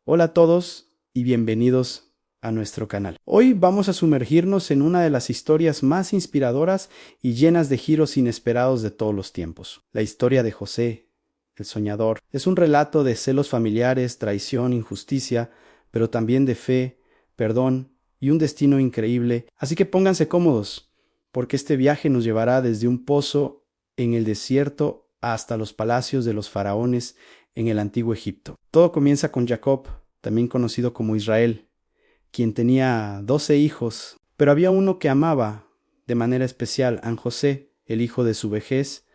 Hola a todos y bienvenidos a nuestro canal. Hoy vamos a sumergirnos en una de las historias más inspiradoras y llenas de giros inesperados de todos los tiempos. La historia de José, el soñador. Es un relato de celos familiares, traición, injusticia, pero también de fe, perdón y un destino increíble. Así que pónganse cómodos, porque este viaje nos llevará desde un pozo en el desierto hasta los palacios de los faraones en el antiguo Egipto. Todo comienza con Jacob, también conocido como Israel, quien tenía 12 hijos, pero había uno que amaba de manera especial a José, el hijo de su vejez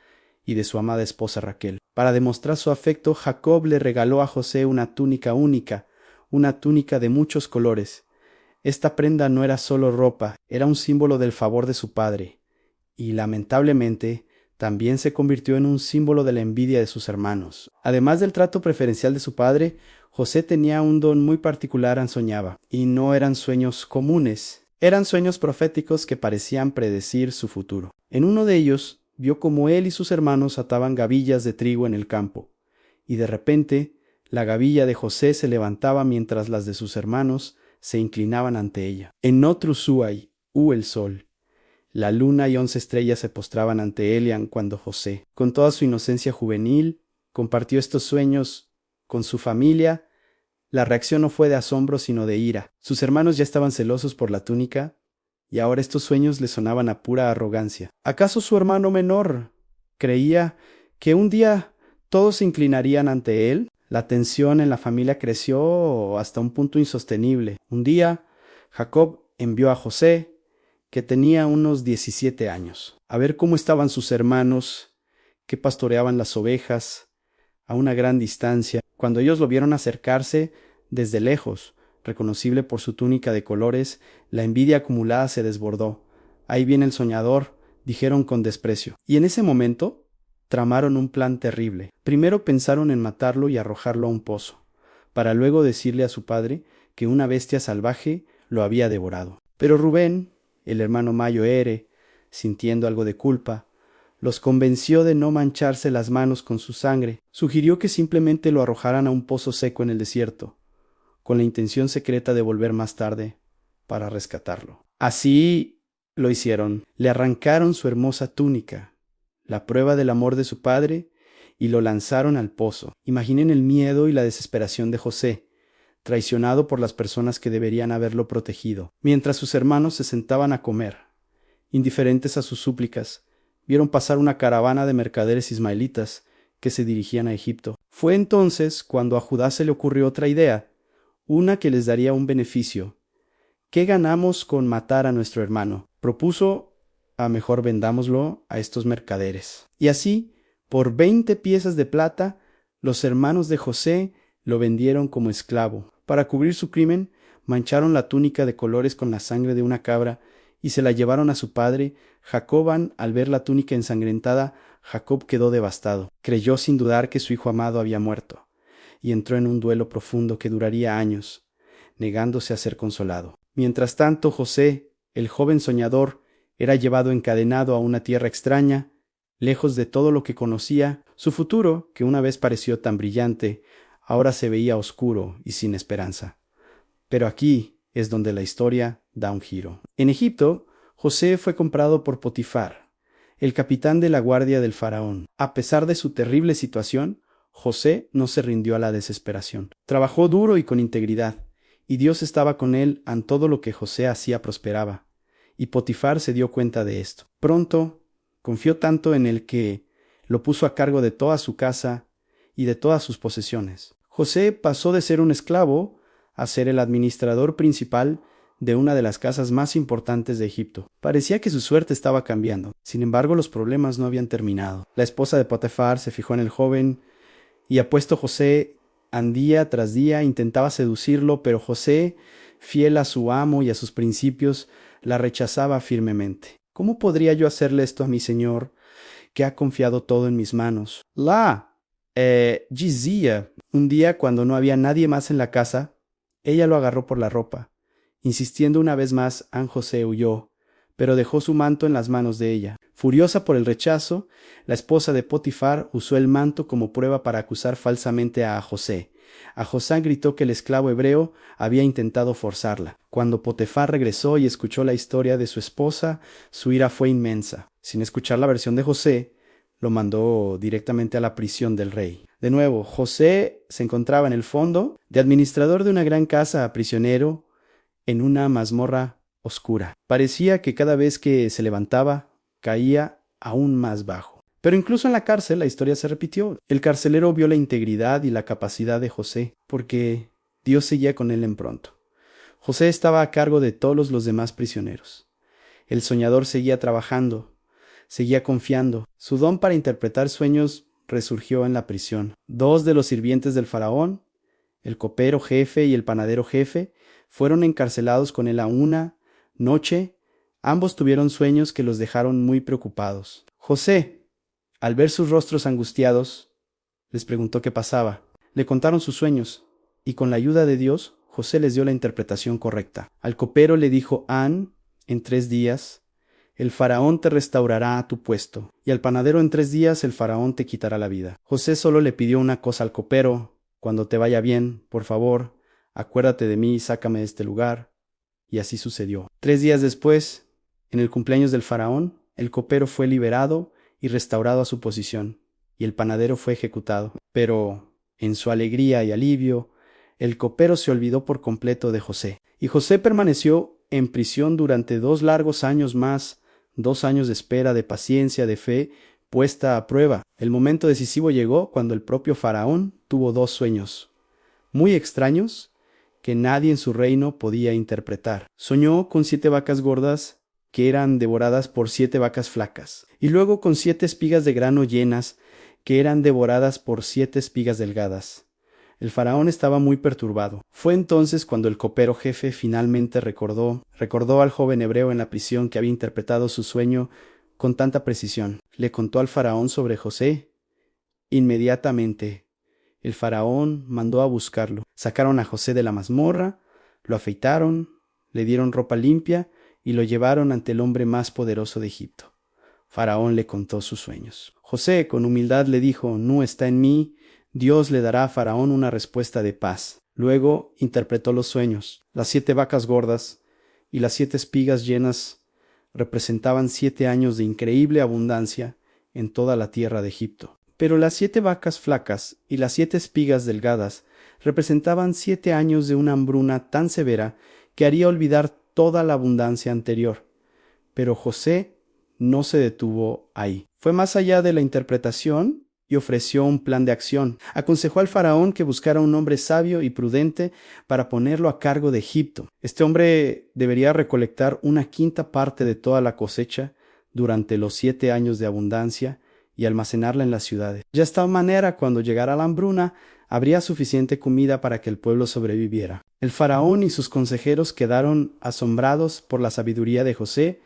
y de su amada esposa Raquel. Para demostrar su afecto, Jacob le regaló a José una túnica única, una túnica de muchos colores. Esta prenda no era solo ropa, era un símbolo del favor de su padre, y lamentablemente también se convirtió en un símbolo de la envidia de sus hermanos. Además del trato preferencial de su padre, José tenía un don muy particular, soñaba, y no eran sueños comunes, eran sueños proféticos que parecían predecir su futuro. En uno de ellos, vio cómo él y sus hermanos ataban gavillas de trigo en el campo, y de repente, la gavilla de José se levantaba mientras las de sus hermanos se inclinaban ante ella. En otro Suai, el sol. La luna y 11 estrellas se postraban ante Elian cuando José, con toda su inocencia juvenil, compartió estos sueños con su familia. La reacción no fue de asombro sino de ira. Sus hermanos ya estaban celosos por la túnica, y ahora estos sueños le sonaban a pura arrogancia. ¿Acaso su hermano menor creía que un día todos se inclinarían ante él? La tensión en la familia creció hasta un punto insostenible. Un día, Jacob envió a José, que tenía unos 17 años, a ver cómo estaban sus hermanos, que pastoreaban las ovejas a una gran distancia. Cuando ellos lo vieron acercarse desde lejos, reconocible por su túnica de colores, la envidia acumulada se desbordó. Ahí viene el soñador, dijeron con desprecio. Y en ese momento tramaron un plan terrible. Primero pensaron en matarlo y arrojarlo a un pozo, para luego decirle a su padre que una bestia salvaje lo había devorado. Pero Rubén, el hermano mayor, sintiendo algo de culpa, los convenció de no mancharse las manos con su sangre. Sugirió que simplemente lo arrojaran a un pozo seco en el desierto, con la intención secreta de volver más tarde para rescatarlo. Así lo hicieron. Le arrancaron su hermosa túnica, la prueba del amor de su padre, y lo lanzaron al pozo. Imaginen el miedo y la desesperación de José, traicionado por las personas que deberían haberlo protegido. Mientras sus hermanos se sentaban a comer, indiferentes a sus súplicas, vieron pasar una caravana de mercaderes ismaelitas que se dirigían a Egipto. Fue entonces cuando a Judá se le ocurrió otra idea, una que les daría un beneficio. ¿Qué ganamos con matar a nuestro hermano? Propuso: a mejor vendámoslo a estos mercaderes. Y así, por 20 piezas de plata, los hermanos de José lo vendieron como esclavo. Para cubrir su crimen, mancharon la túnica de colores con la sangre de una cabra y se la llevaron a su padre. Jacob, al ver la túnica ensangrentada, Jacob quedó devastado. Creyó sin dudar que su hijo amado había muerto, y entró en un duelo profundo que duraría años, negándose a ser consolado. Mientras tanto, José, el joven soñador, era llevado encadenado a una tierra extraña, lejos de todo lo que conocía. Su futuro, que una vez pareció tan brillante, ahora se veía oscuro y sin esperanza. Pero aquí es donde la historia da un giro. En Egipto, José fue comprado por Potifar, el capitán de la guardia del faraón. A pesar de su terrible situación, José no se rindió a la desesperación. Trabajó duro y con integridad, y Dios estaba con él. En todo lo que José hacía prosperaba, y Potifar se dio cuenta de esto. Pronto confió tanto en él que lo puso a cargo de toda su casa y de todas sus posesiones. José pasó de ser un esclavo a ser el administrador principal de una de las casas más importantes de Egipto. Parecía que su suerte estaba cambiando. Sin embargo, los problemas no habían terminado. La esposa de Potifar se fijó en el joven y, apuesto José, día tras día intentaba seducirlo, pero José, fiel a su amo y a sus principios, la rechazaba firmemente. ¿Cómo podría yo hacerle esto a mi señor, que ha confiado todo en mis manos? Dizía. Un día, cuando no había nadie más en la casa, ella lo agarró por la ropa. Insistiendo una vez más, José huyó, pero dejó su manto en las manos de ella. Furiosa por el rechazo, la esposa de Potifar usó el manto como prueba para acusar falsamente a José. A José gritó que el esclavo hebreo había intentado forzarla. Cuando Potifar regresó y escuchó la historia de su esposa, su ira fue inmensa. Sin escuchar la versión de José, lo mandó directamente a la prisión del rey. De nuevo, José se encontraba en el fondo, de administrador de una gran casa a prisionero, en una mazmorra oscura. Parecía que cada vez que se levantaba, caía aún más bajo. Pero incluso en la cárcel la historia se repitió. El carcelero vio la integridad y la capacidad de José, porque Dios seguía con él en pronto. José estaba a cargo de todos los demás prisioneros. El soñador seguía trabajando, seguía confiando. Su don para interpretar sueños resurgió en la prisión. 2 de los sirvientes del faraón, el copero jefe y el panadero jefe, fueron encarcelados con él a una noche. Ambos tuvieron sueños que los dejaron muy preocupados. José, al ver sus rostros angustiados, les preguntó qué pasaba. Le contaron sus sueños, y con la ayuda de Dios, José les dio la interpretación correcta. Al copero le dijo: en 3 días, el faraón te restaurará a tu puesto, y al panadero en 3 días el faraón te quitará la vida. José solo le pidió una cosa al copero: cuando te vaya bien, por favor, acuérdate de mí y sácame de este lugar. Y así sucedió. 3 días después, en el cumpleaños del faraón, el copero fue liberado y restaurado a su posición, y el panadero fue ejecutado. Pero, en su alegría y alivio, el copero se olvidó por completo de José. Y José permaneció en prisión durante 2 largos años más, 2 años de espera, de paciencia, de fe, puesta a prueba. El momento decisivo llegó cuando el propio faraón tuvo 2 sueños, muy extraños, que nadie en su reino podía interpretar. Soñó con 7 vacas gordas que eran devoradas por 7 vacas flacas, y luego con 7 espigas de grano llenas que eran devoradas por 7 espigas delgadas. El faraón estaba muy perturbado. Fue entonces cuando el copero jefe finalmente recordó al joven hebreo en la prisión que había interpretado su sueño con tanta precisión. Le contó al faraón sobre José. Inmediatamente, el faraón mandó a buscarlo. Sacaron a José de la mazmorra, lo afeitaron, le dieron ropa limpia y lo llevaron ante el hombre más poderoso de Egipto. Faraón le contó sus sueños. José, con humildad, le dijo: no está en mí. Dios le dará a Faraón una respuesta de paz. Luego interpretó los sueños. Las 7 vacas gordas y las 7 espigas llenas representaban 7 años de increíble abundancia en toda la tierra de Egipto. Pero las 7 vacas flacas y las 7 espigas delgadas representaban 7 años de una hambruna tan severa que haría olvidar toda la abundancia anterior. Pero José no se detuvo ahí. Fue más allá de la interpretación y ofreció un plan de acción. Aconsejó al faraón que buscara un hombre sabio y prudente para ponerlo a cargo de Egipto. Este hombre debería recolectar 1/5 parte de toda la cosecha durante los 7 años de abundancia y almacenarla en las ciudades. De esta manera, cuando llegara la hambruna, habría suficiente comida para que el pueblo sobreviviera. El faraón y sus consejeros quedaron asombrados por la sabiduría de José.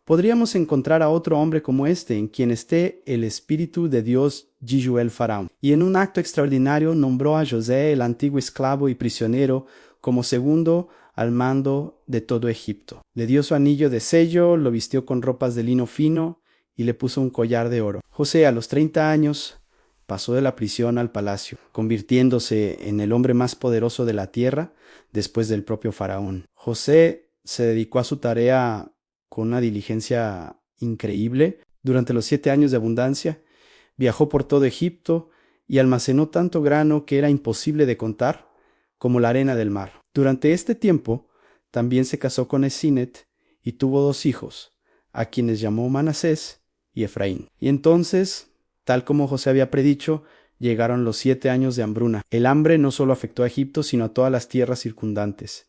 Podríamos encontrar a otro hombre como este, en quien esté el espíritu de Dios, dijo el faraón. Y en un acto extraordinario nombró a José, el antiguo esclavo y prisionero, como segundo al mando de todo Egipto. Le dio su anillo de sello, lo vistió con ropas de lino fino y le puso un collar de oro. José, a los 30 años, pasó de la prisión al palacio, convirtiéndose en el hombre más poderoso de la tierra después del propio faraón. José se dedicó a su tarea con una diligencia increíble. Durante los 7 años de abundancia, viajó por todo Egipto y almacenó tanto grano que era imposible de contar, como la arena del mar. Durante este tiempo, también se casó con Esinet y tuvo 2 hijos, a quienes llamó Manasés y Efraín. Y entonces, tal como José había predicho, llegaron los 7 años de hambruna. El hambre no solo afectó a Egipto, sino a todas las tierras circundantes.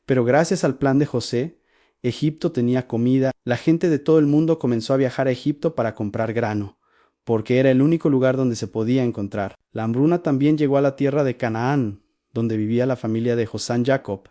Pero gracias al plan de José, Egipto tenía comida. La gente de todo el mundo comenzó a viajar a Egipto para comprar grano, porque era el único lugar donde se podía encontrar. La hambruna también llegó a la tierra de Canaán, donde vivía la familia de Josán Jacob.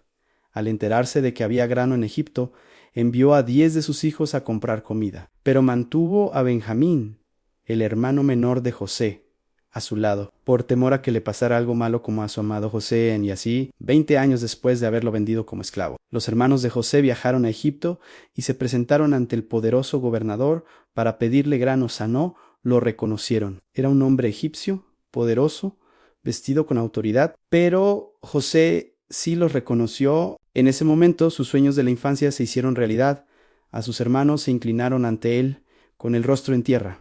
Al enterarse de que había grano en Egipto, envió a 10 de sus hijos a comprar comida, pero mantuvo a Benjamín, el hermano menor de José, a su lado, por temor a que le pasara algo malo como a su amado José, y así 20 años después de haberlo vendido como esclavo. Los hermanos de José viajaron a Egipto y se presentaron ante el poderoso gobernador para pedirle grano. Sanó, lo reconocieron. Era un hombre egipcio, poderoso, vestido con autoridad, pero José sí los reconoció. En ese momento sus sueños de la infancia se hicieron realidad. A sus hermanos se inclinaron ante él con el rostro en tierra.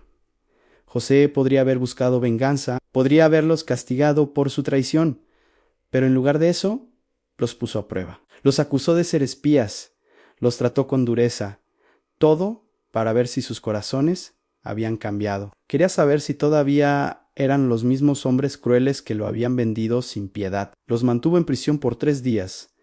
José podría haber buscado venganza, podría haberlos castigado por su traición, pero en lugar de eso, los puso a prueba. Los acusó de ser espías, los trató con dureza, todo para ver si sus corazones habían cambiado. Quería saber si todavía eran los mismos hombres crueles que lo habían vendido sin piedad. Los mantuvo en prisión por 3 días,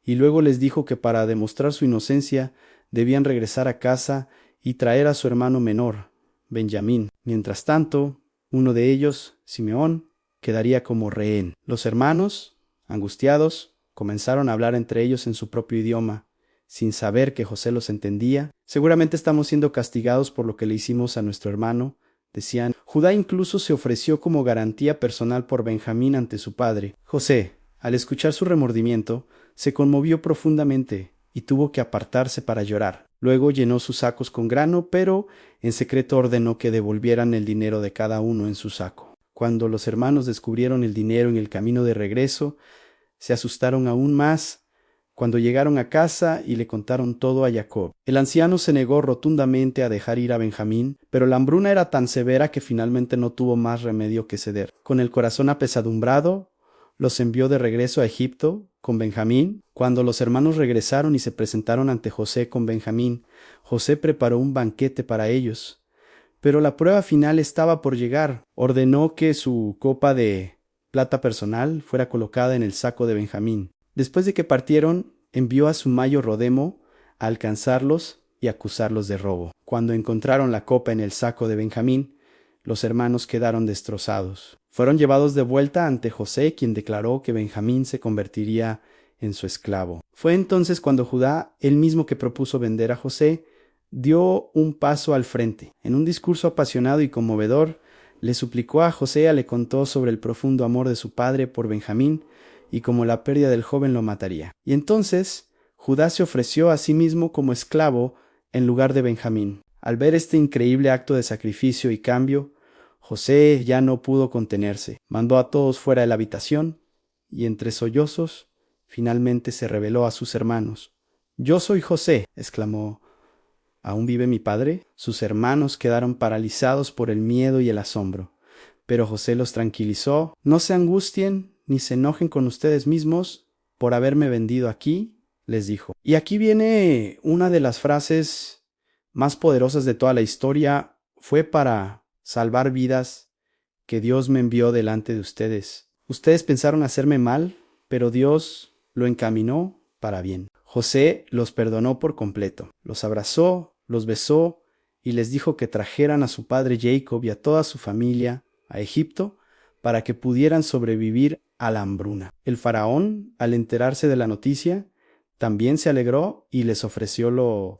y luego les dijo que para demostrar su inocencia debían regresar a casa y traer a su hermano menor, Benjamín. Mientras tanto, uno de ellos, Simeón, quedaría como rehén. Los hermanos, angustiados, comenzaron a hablar entre ellos en su propio idioma, sin saber que José los entendía. Seguramente estamos siendo castigados por lo que le hicimos a nuestro hermano, decían. Judá incluso se ofreció como garantía personal por Benjamín ante su padre. José, al escuchar su remordimiento, se conmovió profundamente y tuvo que apartarse para llorar. Luego llenó sus sacos con grano, pero en secreto ordenó que devolvieran el dinero de cada uno en su saco. Cuando los hermanos descubrieron el dinero en el camino de regreso, se asustaron aún más cuando llegaron a casa y le contaron todo a Jacob. El anciano se negó rotundamente a dejar ir a Benjamín, pero la hambruna era tan severa que finalmente no tuvo más remedio que ceder. Con el corazón apesadumbrado, los envió de regreso a Egipto con Benjamín. Cuando los hermanos regresaron y se presentaron ante José con Benjamín, José preparó un banquete para ellos. Pero la prueba final estaba por llegar. Ordenó que su copa de plata personal fuera colocada en el saco de Benjamín. Después de que partieron, envió a su mayo Rodemo a alcanzarlos y acusarlos de robo. Cuando encontraron la copa en el saco de Benjamín, los hermanos quedaron destrozados. Fueron llevados de vuelta ante José, quien declaró que Benjamín se convertiría en su esclavo. Fue entonces cuando Judá, el mismo que propuso vender a José, dio un paso al frente. En un discurso apasionado y conmovedor, le suplicó a José, le contó sobre el profundo amor de su padre por Benjamín y cómo la pérdida del joven lo mataría. Y entonces Judá se ofreció a sí mismo como esclavo en lugar de Benjamín. Al ver este increíble acto de sacrificio y cambio, José ya no pudo contenerse. Mandó a todos fuera de la habitación y entre sollozos finalmente se reveló a sus hermanos. «Yo soy José», exclamó. «¿Aún vive mi padre?» Sus hermanos quedaron paralizados por el miedo y el asombro, pero José los tranquilizó. «No se angustien ni se enojen con ustedes mismos por haberme vendido aquí», les dijo. Y aquí viene una de las frases más poderosas de toda la historia. Fue para salvar vidas que Dios me envió delante de ustedes. Ustedes pensaron hacerme mal, pero Dios lo encaminó para bien. José los perdonó por completo, los abrazó, los besó y les dijo que trajeran a su padre Jacob y a toda su familia a Egipto para que pudieran sobrevivir a la hambruna. El faraón, al enterarse de la noticia, también se alegró y les ofreció lo